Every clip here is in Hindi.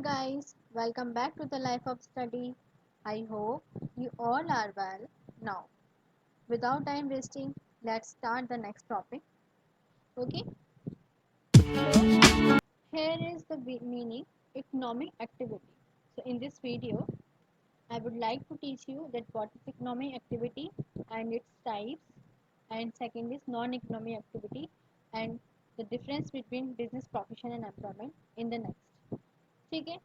guys, welcome back to the Life of Study. I hope you all are well. Now, without time wasting, let's start the next topic. Okay, so here is the meaning economic activity. So, in this video, I would like to teach you that what is economic activity and its types, and second is non-economic activity and the difference between business profession and employment in the next. ठीक है,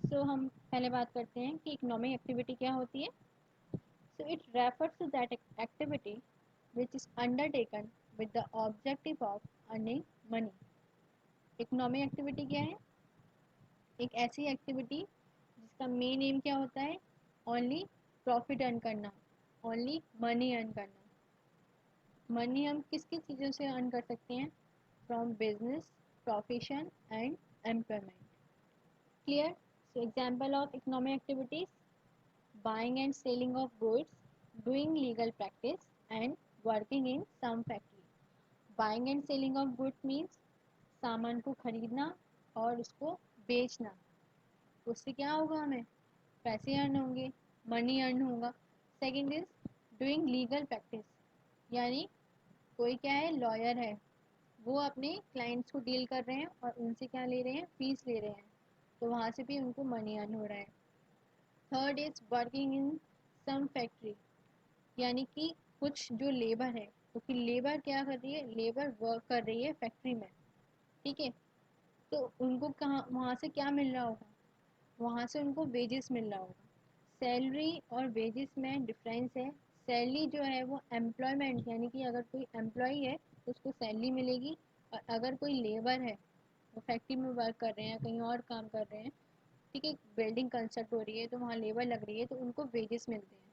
सो हम पहले बात करते हैं कि इकोनॉमिक एक्टिविटी क्या होती है. So it refers to that activity which is undertaken with the objective of earning money. Economic activity क्या है? एक ऐसी एक्टिविटी जिसका मेन एम क्या होता है? ओनली प्रॉफिट अर्न करना, ओनली मनी अर्न करना. मनी हम किस किस चीज़ों से अर्न कर सकते हैं? From business, profession and employment. Clear? So example of economic activities: buying and selling of goods, doing legal practice, and working in some factory. Buying and selling of goods means सामान को खरीदना और उसको बेचना. उससे क्या होगा? हमें पैसे अर्न होंगे, मनी अर्न होगा. Second is doing legal practice, यानी कोई क्या है, लॉयर है, वो अपने क्लाइंट्स को डील कर रहे हैं और उनसे क्या ले रहे हैं? फीस ले रहे हैं, तो वहाँ से भी उनको मनी अर्न हो रहा है. Third is working in some factory, यानी कि कुछ जो लेबर है, क्योंकि लेबर क्या कर रही है? लेबर वर्क कर रही है फैक्ट्री में. ठीक है, तो उनको कहाँ, वहाँ से क्या मिल रहा होगा? वहाँ से उनको वेजेस मिल रहा होगा. सैलरी और वेजेस में डिफरेंस है. सैलरी जो है वो एम्प्लॉयमेंट, यानी कि अगर कोई एम्प्लॉय है तो उसको सैलरी मिलेगी, और अगर कोई लेबर है, वो फैक्ट्री में वर्क कर रहे हैं, कहीं और काम कर रहे हैं, ठीक है, बिल्डिंग कंस्ट्रक्ट हो रही है तो वहाँ लेबर लग रही है, तो उनको वेजेस मिलते हैं.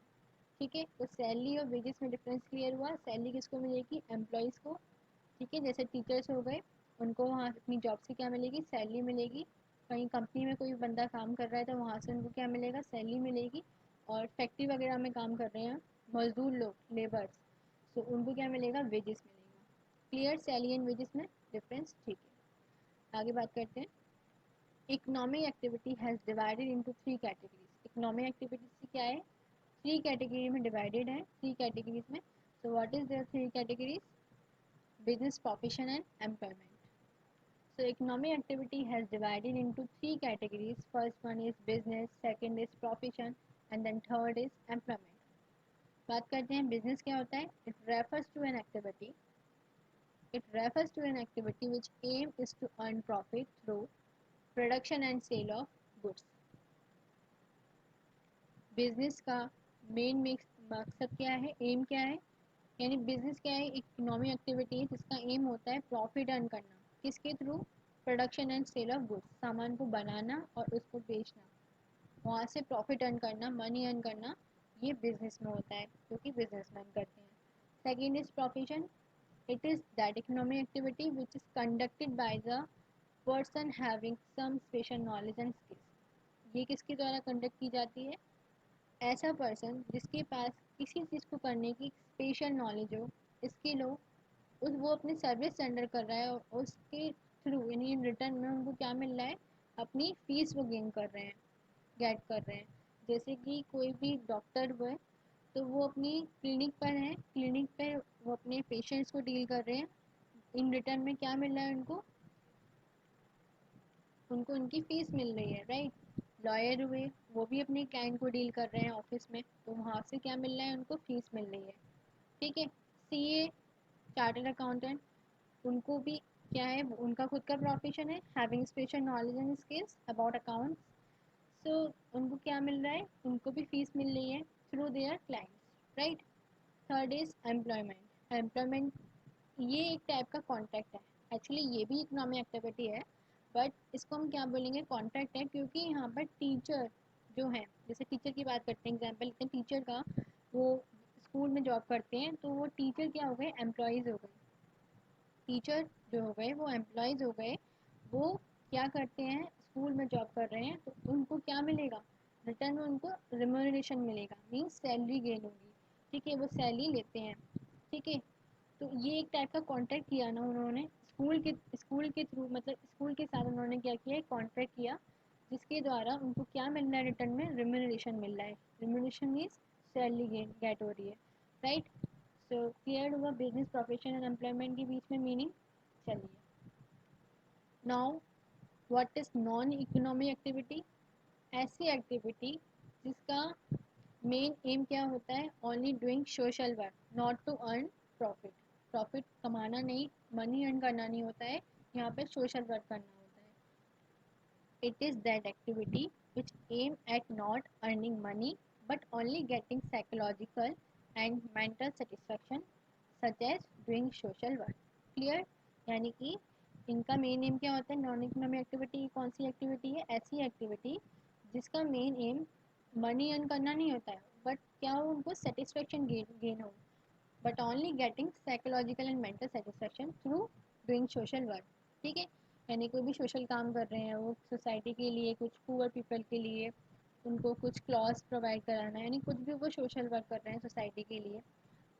ठीक है, तो सैलरी और वेजेस में डिफरेंस क्लियर हुआ. सैलरी किसको मिलेगी? एम्प्लॉयज़ को. ठीक है, जैसे टीचर्स हो गए, उनको वहाँ अपनी जॉब से क्या मिलेगी? सैलरी मिलेगी. कहीं कंपनी में कोई बंदा काम कर रहा है तो वहाँ से उनको क्या मिलेगा? सैलरी मिलेगी. और फैक्ट्री वगैरह में काम कर रहे हैं मजदूर लोग, लेबर्स, तो उनको क्या मिलेगा? वेजेस मिलेगा. क्लियर? सैलरी एंड वेजेस में डिफरेंस. ठीक है, आगे बात करते हैं. Economic activity has divided into three categories. Economic activity क्या है? थ्री कैटेगरी में डिवाइडेड है, थ्री कैटेगरीज में. So what is their three categories? Business, profession and employment. So economic activity has divided into three categories. First one is business, second is profession, and then third is employment. बात करते हैं बिजनेस क्या होता है. It refers to an activity which aim is to earn profit through production and sale of goods. Business का मेन मकसद क्या है? एम क्या है? यानी बिजनेस क्या है? इकोनॉमिक एक्टिविटी है जिसका एम होता है प्रॉफिट अर्न करना. किसके through? Production and sale of goods, सामान को बनाना और उसको बेचना, वहाँ से प्रॉफिट अर्न करना, मनी अर्न करना, ये बिजनेस में होता है, जो कि बिजनेसमैन करते हैं. Second is profession. It is that economic activity which is conducted by the person having some special knowledge and skills. ये किसके द्वारा कंडक्ट की जाती है? ऐसा पर्सन जिसके पास किसी चीज़ को करने की स्पेशल नॉलेज हो, स्किल हो, उस वो अपनी सर्विस रेंडर कर रहा है और उसके थ्रू, यानी इन रिटर्न में उनको क्या मिल रहा है? अपनी फीस वो गेन कर रहे हैं, गेट कर रहे हैं. जैसे कि कोई भी डॉक्टर हुए तो वो अपनी क्लिनिक पर है, क्लिनिक पे वो अपने पेशेंट्स को डील कर रहे हैं. इन रिटर्न में क्या मिल रहा है उनको? उनको उनकी फीस मिल रही है, राइट. लॉयर हुए, वो भी अपने क्लाइंट को डील कर रहे हैं ऑफिस में, तो वहाँ से क्या मिल रहा है? उनको फीस मिल रही है. ठीक है. सीए, चार्टर्ड अकाउंटेंट, उनको भी क्या है? उनका खुद का प्रोफेशन है, having special knowledge and skills about accounts. So उनको क्या मिल रहा है? उनको भी फीस मिल रही है through their clients, right. Third is employment. Employment ये एक टाइप का कॉन्ट्रैक्ट है. एक्चुअली ये भी इकोनॉमिक एक्टिविटी है, बट इसको हम क्या बोलेंगे? कॉन्ट्रैक्ट है, क्योंकि यहाँ पर टीचर जो हैं, जैसे टीचर की बात करते हैं, एग्जाम्पल लेते हैं टीचर का. वो स्कूल में जॉब करते हैं, तो वो टीचर क्या हो गए? एम्प्लॉयज़ हो गए. टीचर जो हो गए वो एम्प्लॉयज़ हो गए. वो क्या करते हैं? स्कूल में जॉब कर रहे हैं, तो उनको क्या मिलेगा? रिटर्न में उनको रिम्यूनरेशन मिलेगा, मीन्स सैलरी गेन होगी. ठीक है, वो सैलरी लेते हैं. ठीक है, तो ये एक टाइप का कॉन्ट्रैक्ट किया ना उन्होंने, स्कूल के थ्रू, मतलब स्कूल के साथ उन्होंने क्या किया? एक कॉन्ट्रैक्ट किया, जिसके उसके द्वारा उनको क्या मिल रहा है रिटर्न में, रिम्यूनरेशन मिल रहा है। रिम्यूनरेशन मीन्स सैलरी गेट हो रही है, राइट। सो क्लियर हुआ बिजनेस प्रोफेशन एंड एम्प्लॉयमेंट के बीच में मीनिंग। चलिए now what is non economic activity. ऐसी एक्टिविटी जिसका मेन एम क्या होता है, only doing social work not to earn profit. Profit कमाना नहीं, मनी अर्न करना नहीं होता है, यहाँ पे सोशल वर्क करना होता है। It is that activity which aim at not earning money but only getting psychological and mental satisfaction such as doing social work. Clear. यानी कि इनका मेन एम क्या होता है, नॉन इकोनॉमिक एक्टिविटी कौन सी एक्टिविटी है, ऐसी एक्टिविटी जिसका मेन एम मनी अर्न करना नहीं होता है, बट क्या हो, उनको सेटिस्फेक्शन गेन हो, but only getting psychological and mental satisfaction through doing social work. ठीक है। यानी कोई भी सोशल काम कर रहे हैं वो सोसाइटी के लिए, कुछ पुअर पीपल के लिए, उनको कुछ क्लॉथ्स प्रोवाइड कराना है, यानी कुछ भी वो सोशल वर्क कर रहे हैं सोसाइटी के लिए।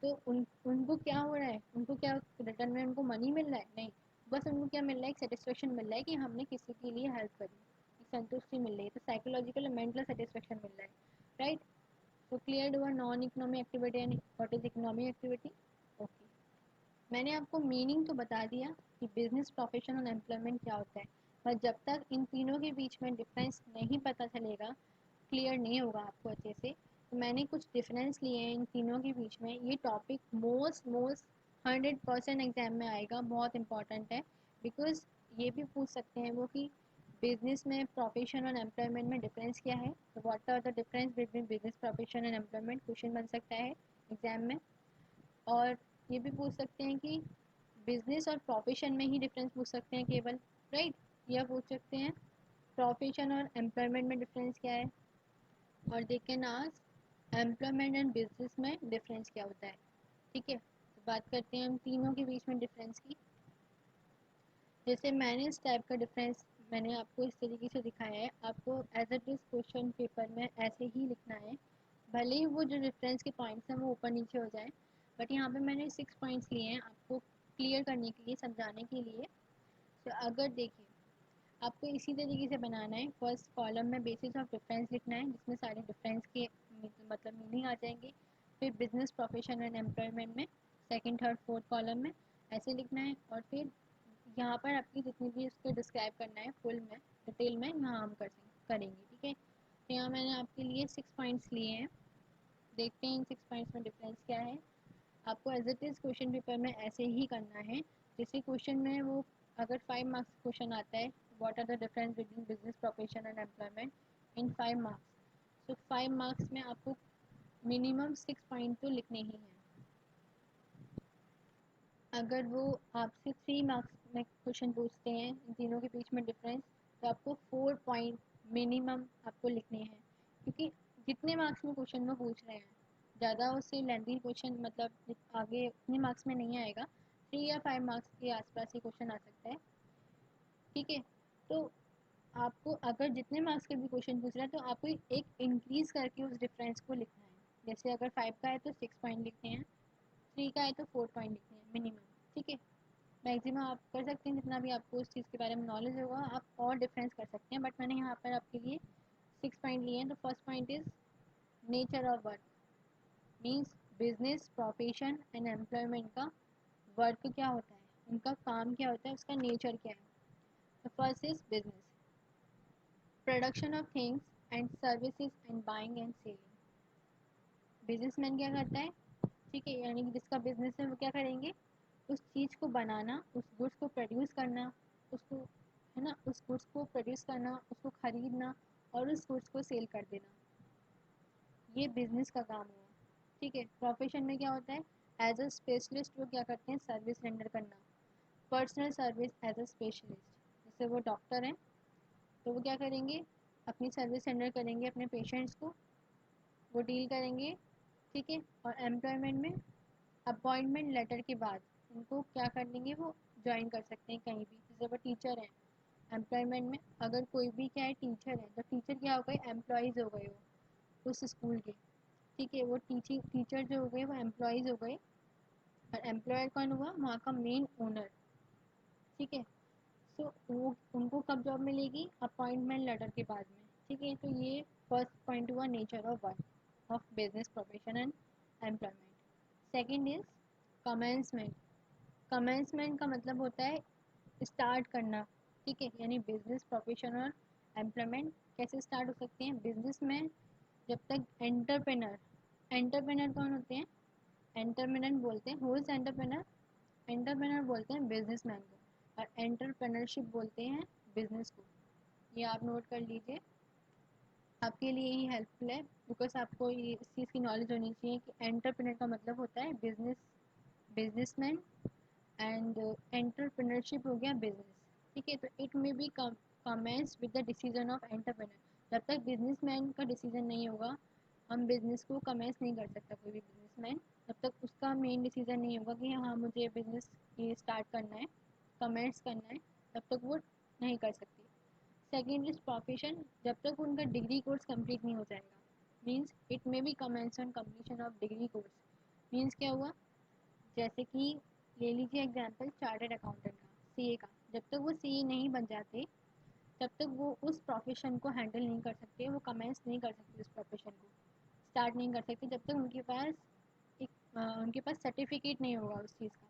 तो उनको क्या हो रहा है, उनको क्या रिटर्न में उनको मनी मिल रहा है, नहीं, बस उनको क्या मिल रहा है, एक सेटिस्फेक्शन मिल रहा है कि हमने किसी के लिए हेल्प करी, एक संतुष्टि मिल रही है, तो साइकोलॉजिकल और मेंटल सेटिस्फेक्शन मिल रहा है, राइट। तो क्लियर हुआ non economic activity and what is economic activity. Okay, मैंने आपको मीनिंग तो बता दिया कि बिजनेस प्रोफेशन और एम्प्लॉयमेंट क्या होता है, पर जब तक इन तीनों के बीच में डिफरेंस नहीं पता चलेगा, क्लियर नहीं होगा आपको अच्छे से, तो मैंने कुछ डिफरेंस लिए हैं इन तीनों के बीच में। ये टॉपिक मोस्ट मोस्ट 100% एग्जाम में आएगा, बहुत इंपॉर्टेंट है। बिकॉज ये भी पूछ सकते हैं वो कि बिजनेस में प्रोफेशन और एम्प्लॉयमेंट में डिफरेंस क्या है, तो what are the difference between business profession and employment, question बन सकता है एग्जाम में। और ये भी पूछ सकते हैं कि बिजनेस और प्रोफेशन में ही डिफरेंस पूछ सकते हैं केवल, राइट। या पूछ सकते हैं प्रोफेशन और एम्प्लॉयमेंट में डिफरेंस क्या है, और they can ask employment and business में डिफरेंस क्या होता है। ठीक है, तो बात करते हैं हम तीनों के बीच में डिफरेंस की। जैसे मैंने इस टाइप का डिफरेंस मैंने आपको इस तरीके से दिखाया है, आपको as it is question paper में ऐसे ही लिखना है, भले ही वो जो डिफरेंस के पॉइंट्स हैं वो ऊपर नीचे हो जाए, बट यहाँ पे मैंने 6 पॉइंट्स लिए हैं आपको क्लियर करने के लिए, समझाने के लिए। तो अगर देखिए आपको इसी तरीके से बनाना है, फर्स्ट कॉलम में बेसिस ऑफ डिफरेंस लिखना है जिसमें सारे डिफरेंस के मतलब मीनिंग आ जाएंगे। फिर बिजनेस प्रोफेशन एंड एम्प्लॉयमेंट में सेकंड थर्ड फोर्थ कॉलम में ऐसे लिखना है, और फिर यहाँ पर आपकी जितनी भी उसको डिस्क्राइब करना है फुल में डिटेल में यहाँ हम करेंगे। ठीक है, तो यहाँ मैंने आपके लिए 6 पॉइंट्स लिए हैं, देखते हैं इन 6 पॉइंट्स में डिफरेंस क्या है। आपको as it is question paper में ऐसे ही करना है जैसे क्वेश्चन में वो, अगर 5 मार्क्स क्वेश्चन आता है what are the difference between business profession and employment in 5 marks, तो 5 मार्क्स में आपको मिनिमम 6 पॉइंट तो लिखने ही हैं। अगर वो आपसे 3 मार्क्स में क्वेश्चन पूछते हैं इन तीनों के बीच में डिफरेंस, तो आपको 4 पॉइंट मिनिमम आपको लिखने हैं, क्योंकि जितने मार्क्स में क्वेश्चन वो पूछ रहे हैं, ज़्यादा उससे लेंथी क्वेश्चन मतलब आगे उतने मार्क्स में नहीं आएगा, 3 या 5 मार्क्स के आसपास ही क्वेश्चन आ सकता है। ठीक है, तो आपको अगर जितने मार्क्स के भी क्वेश्चन पूछ रहा है तो आपको एक इंक्रीज करके उस डिफरेंस को लिखना है। जैसे अगर 5 का है तो 6 पॉइंट लिखते हैं, 3 का है तो 4 पॉइंट लिखते हैं मिनिमम। ठीक है, मैक्सिमम आप कर सकते हैं जितना भी आपको उस चीज़ के बारे में नॉलेज होगा आप और डिफरेंस कर सकते हैं, बट मैंने यहाँ पर आपके लिए 6 पॉइंट लिए हैं। तो first point is nature of work, means business profession and employment का वर्क क्या होता है, उनका काम क्या होता है, उसका नेचर क्या है। The first is business, production of things and services and buying and selling. Businessman क्या करता है, ठीक है, यानी कि जिसका बिजनेस है वो क्या करेंगे, उस चीज़ को बनाना, उस गुड्स को प्रोड्यूस करना, उसको है ना, उस गुड्स को प्रोड्यूस करना, उसको खरीदना और उस गुड्स को सेल कर देना, ये बिजनेस का काम हुआ। ठीक है, प्रोफेशन में क्या होता है, एज अ स्पेशलिस्ट वो क्या करते हैं, सर्विस रेंडर करना, personal service as a specialist. जैसे वो डॉक्टर हैं तो वो क्या करेंगे, अपनी सर्विस रेंडर करेंगे अपने पेशेंट्स को, वो डील करेंगे। ठीक है, और एम्प्लॉयमेंट में अपॉइंटमेंट लेटर के बाद उनको क्या कर देंगे, वो ज्वाइन कर सकते हैं कहीं भी। जैसे वो टीचर हैं, एम्प्लॉयमेंट में अगर कोई भी क्या है टीचर है, तो टीचर क्या हो गए, एम्प्लॉयज़ हो गए वो उस स्कूल के। ठीक है, वो टीचिंग टीचर जो हो गए वो एम्प्लॉयज़ हो गए, और एम्प्लॉयर कौन हुआ, वहाँ का मेन ओनर। ठीक है, सो वो उनको कब जॉब मिलेगी, अपॉइंटमेंट लेटर के बाद में, ठीक है, तो ये फर्स्ट पॉइंट हुआ nature of work of business profession and employment. Second is commencement. Commencement का मतलब होता है स्टार्ट करना। ठीक है, यानी बिजनेस प्रोफेशन और एम्प्लॉयमेंट कैसे स्टार्ट हो सकते हैं बिजनेस में, जब तक एंटरप्रेनर, एंटरप्रेनर कौन होते हैं, एंटरप्रेनर बोलते हैं, हु इज एंटरप्रेनर, एंटरप्रेनर बोलते हैं बिजनेसमैन को, और एंटरप्रेनरशिप बोलते हैं बिजनेस को। ये आप नोट कर लीजिए, आपके लिए ही हेल्पफुल है, बिकॉज आपको ये इस चीज़ की नॉलेज होनी चाहिए कि एंटरप्रेनर का मतलब होता है बिजनेस, बिजनेसमैन, एंड एंटरप्रेन्योरशिप हो गया बिजनेस। ठीक है, तो it may be commence with the decision of entrepreneur. जब तक बिजनेसमैन का डिसीजन नहीं होगा, हम बिजनेस को कमेंस नहीं कर सकता कोई भी बिजनेसमैन। जब तक उसका मेन डिसीजन नहीं होगा कि हाँ मुझे बिजनेस ये स्टार्ट करना है, कमेंस करना है, तब तक वो नहीं कर सकती। सेकेंड इज प्रोफेशन, जब तक उनका डिग्री कोर्स कंप्लीट नहीं हो जाएगा, means it may be commence on completion of degree course. Means क्या हुआ, जैसे कि ले लीजिए एग्जांपल चार्टर्ड अकाउंटेंट का, सीए का, जब तक वो सीए नहीं बन जाते तब तक वो उस प्रोफेशन को हैंडल नहीं कर सकते, वो कमेंस नहीं कर सकते, उस प्रोफेशन को स्टार्ट नहीं कर सकते जब तक उनके पास सर्टिफिकेट नहीं होगा उस चीज़ का।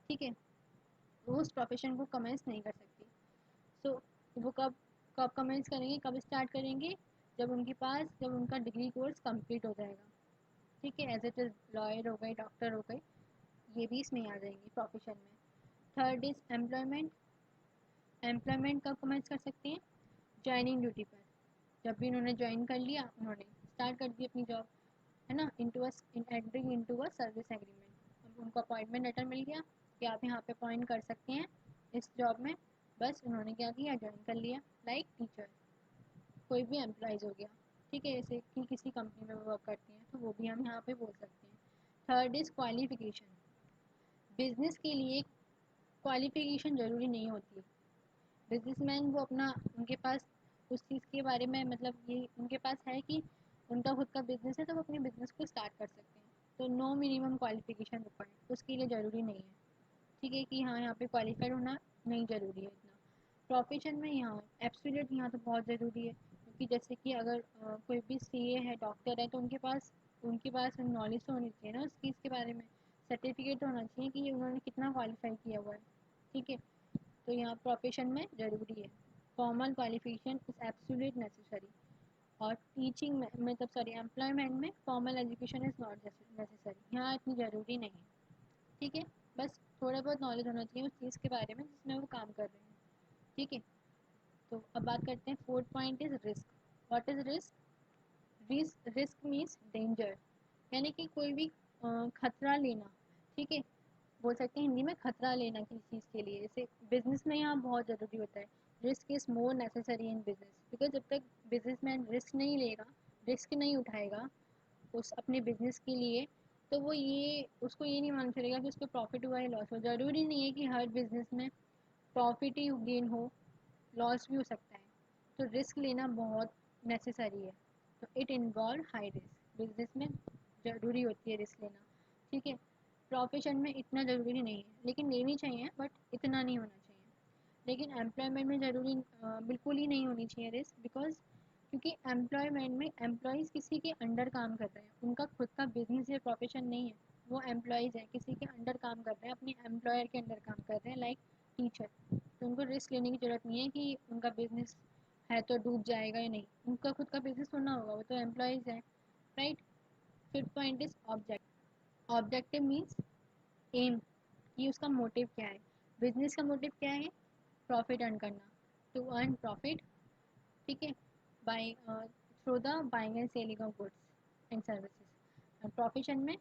ठीक है, वो उस प्रोफेशन को कमेंस नहीं कर सकती। सो वो कब कब कमेंस करेंगे, कब स्टार्ट करेंगे, जब उनका डिग्री कोर्स कंप्लीट हो जाएगा। ठीक है, एज इट इज़ लॉयर हो गए, डॉक्टर हो गए, ये भी इसमें आ जाएंगी प्रोफेशन में। Third is employment. एम्प्लॉयमेंट कब कमेंस कर सकते हैं, ज्वाइनिंग ड्यूटी पर, जब भी उन्होंने ज्वाइन कर लिया, उन्होंने स्टार्ट कर दी अपनी जॉब, है ना, entering into a service agreement. अब उनको अपॉइंटमेंट लेटर मिल गया कि आप यहाँ पे अपॉइंट कर सकते हैं इस जॉब में, बस उन्होंने क्या किया, ज्वाइन कर लिया। लाइक टीचर, कोई भी एम्प्लॉयज़ हो गया। ठीक है, जैसे कि किसी कंपनी में वर्क करते हैं तो वो भी हम यहाँ पे बोल सकते हैं। Third is qualification. बिजनेस के लिए क्वालिफिकेशन ज़रूरी नहीं होती। बिजनेसमैन वो अपना, उनके पास उस चीज़ के बारे में, मतलब ये उनके पास है कि उनका खुद का बिजनेस है तो वो अपने बिजनेस को स्टार्ट कर सकते हैं। तो नो मिनिमम क्वालिफिकेशन रिक्वायर्ड, उसके लिए ज़रूरी नहीं है। ठीक है, कि हाँ यहाँ पे क्वालिफाइड होना नहीं ज़रूरी है इतना। प्रोफेशन में यहाँ एब्सोल्यूट यहाँ तो बहुत ज़रूरी है, क्योंकि जैसे कि अगर कोई भी सीए है, डॉक्टर है, तो उनके पास नॉलेज तो होनी चाहिए ना उस चीज़ के बारे में, सर्टिफिकेट तो होना चाहिए कि ये उन्होंने कितना क्वालिफाई किया हुआ है। ठीक है, तो यहाँ प्रोफेशन में ज़रूरी है, formal qualification is absolute necessary. और टीचिंग में, मतलब सॉरी, एम्प्लॉयमेंट में formal education is not necessary, यहाँ इतनी ज़रूरी नहीं है। ठीक है, बस थोड़ा बहुत नॉलेज होना चाहिए उस चीज़ के बारे में जिसमें वो काम कर रहे हैं। ठीक है, तो अब बात करते हैं, fourth point is risk. What is risk, risk means danger, यानी कि कोई भी खतरा लेना। ठीक है, बोल सकते हैं हिंदी में खतरा लेना किसी चीज़ के लिए, जैसे बिजनेस में यहाँ बहुत ज़रूरी होता है। Risk is more necessary in business, because जब तक बिजनेसमैन रिस्क नहीं लेगा, रिस्क नहीं उठाएगा उस अपने बिजनेस के लिए, तो वो ये उसको ये नहीं मालूम चलेगा कि उसको प्रॉफिट हुआ है लॉस हो। ज़रूरी नहीं है कि हर बिजनेस में प्रॉफिट ही गेन हो, लॉस भी हो सकता है। तो रिस्क लेना बहुत नेसेसरी है। तो it involve high risk, business में ज़रूरी होती है रिस्क लेना। ठीक है, प्रोफेशन में इतना ज़रूरी नहीं है, लेकिन लेनी चाहिए, बट इतना नहीं होना चाहिए। लेकिन एम्प्लॉयमेंट में ज़रूरी बिल्कुल ही नहीं होनी चाहिए रिस्क, बिकॉज क्योंकि एम्प्लॉयमेंट में एम्प्लॉयज़ किसी के अंडर काम कर रहे हैं, उनका खुद का बिजनेस या प्रोफेशन नहीं है, वो एम्प्लॉयज़ हैं, किसी के अंडर काम कर रहे हैं, अपने एम्प्लॉयर के अंडर काम कर रहे हैं, लाइक टीचर। तो उनको रिस्क लेने की ज़रूरत नहीं है कि उनका बिजनेस है तो डूब जाएगा या नहीं, उनका खुद का बिजनेस होना होगा, वो तो एम्प्लॉयज़ हैं, right. Fifth point is object. Objective means aim, कि उसका मोटिव क्या है, बिजनेस का मोटिव क्या है, प्रॉफिट अर्न करना, टू अर्न प्रॉफिट। ठीक है, by through the buying and selling of goods and services. Profession में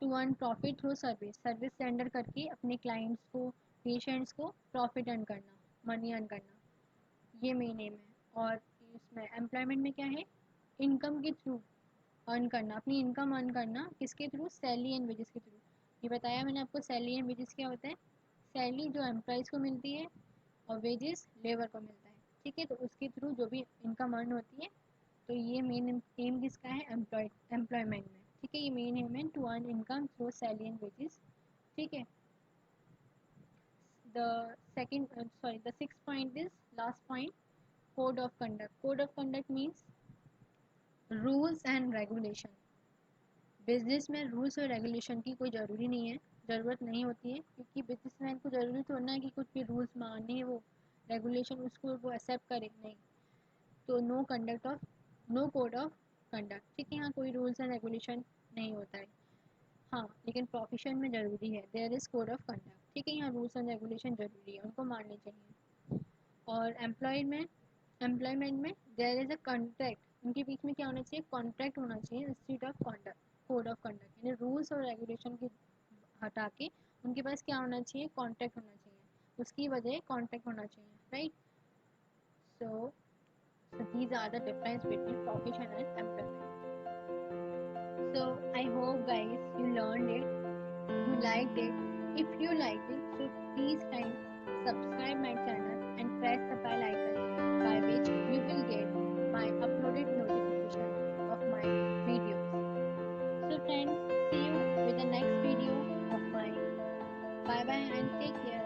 to earn profit through service, service render करके अपने क्लाइंट्स को, पेशेंट्स को प्रॉफिट अर्न करना, मनी अर्न करना, ये मेन एम है। और इसमें एम्प्लॉयमेंट में क्या है, इनकम के थ्रू अर्न करना, अपनी इनकम अर्न करना, किसके थ्रू, सैलरी एंड वेजेस के थ्रू। ये बताया मैंने आपको, सैलरी एंड वेजेस क्या होता है, सैलरी जो एम्प्लॉयज़ को मिलती है और वेजेस लेबर को मिलता है। ठीक है, तो उसके थ्रू जो भी इनकम अर्न होती है, तो ये मेन एम किसका है, एम्प्लॉयमेंट में। ठीक है, ये मेन एम है, to earn income through salary and wages. ठीक है, the the six point is last point, Code of conduct. Code of conduct means rules and regulation. Business में रूल्स और रेगुलेशन की कोई ज़रूरी नहीं है, ज़रूरत नहीं होती है, क्योंकि बिजनेसमैन को ज़रूरी थोड़ा है कि कुछ भी रूल्स माने हैं, वो रेगुलेशन उसको वो एक्सेप्ट करे, नहीं। तो नो कोड ऑफ कंडक्ट, ठीक है, यहाँ कोई रूल्स एंड रेगुलेशन नहीं होता है। हाँ, लेकिन प्रोफेशन में ज़रूरी है, there is code of conduct, ठीक है, यहाँ रूल्स एंड रेगुलेशन ज़रूरी है, उनको मानने चाहिए। और एम्प्लॉयमेंट में देयर इज़ अ कॉन्ट्रैक्ट, उनके बीच में क्या होना चाहिए, कॉन्ट्रैक्ट होना चाहिए institute of conduct, code of conduct, यानी रूल्स और रेगुलेशन की हटा के उनके पास क्या होना चाहिए, कॉन्ट्रैक्ट होना चाहिए, उसकी वजह कॉन्ट्रैक्ट होना चाहिए, right. So these are the difference between profession and employment. So I hope guys you learned it, you liked it. If you liked it, so please subscribe my channel and press the bell icon by which you will get my uploaded notification of my videos. So friends, see you with the next video of mine. Bye bye and take care.